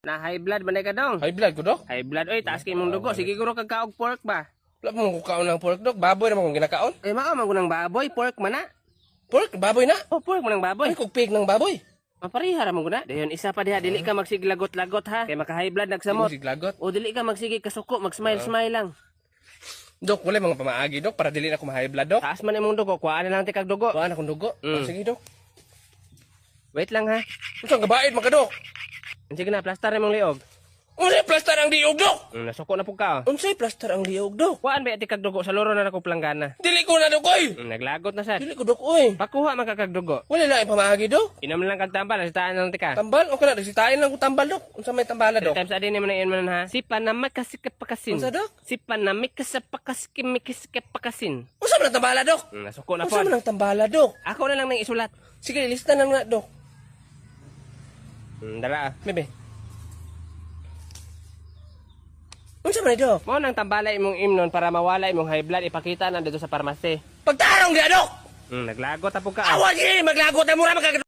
Na high blood man ka dong. High blood ko, Dok. High blood oy, taas kay imong dugo. Sige guro kag kaog pork ba. Wala mo ko kaon ng pork, Dok. Baboy naman kung ginakaon. Eh mao man gunang baboy, pork man na. Pork, baboy na. Oh, pork man ang baboy. Ay, kung pig ng baboy. Maparihara mo guna. Dayon isa pa diha, dili ka magsiglagot-lagot ha. Kay maka high blood nagsamot. Siglagot. O dili ka magsige kasuko, mag-smile-smile lang. Dok, wala mga pamaagi, Dok, para dili na ko ma-high blood, Dok. Taas man imong dugo, kuhaan na lang ti kag dugo. Kuhaan akong dugo. Mm. Sige, Dok. Wait lang ha. Unsa gabaid man ka, Dok? Sige na, plaster imong liog. Unsay plaster ang diog, Dok? Nasuko na pug ka. Oh. Unsay plaster ang diog, Dok? Kuhaan ba ti kag dugo sa loro na nako planggana. Dili ko na, Dok, oy. Naglagot na sad. Dili ko, Dok, oy. Pakuha man ka kag dugo. Wala na pamaagi, Dok. Inom lang kag tambal, sitaan na lang ti ka. Tambal, okay na, nagsitayin lang ko tambal, Dok. Unsa may tambala, Dok? Times adin mo na iyon man ha. Sipan na magkasikip pakasin. Unsa, Dok? Sipan na mikasapakasikip pakasin. Unsa man ang tambala, Dok? Nasuko na Unsa po. man ang tambala, Dok? Ako na lang nang isulat. Sige, lista na nga, Dok. Dara. Bebe. Unsa man, Dok? Mo nang tambala imong imnon para mawala imong high blood ipakita na dito sa parmase. Pagtarong dia, Dok. Naglagot apog ka. Awa, sige, maglagot na mura,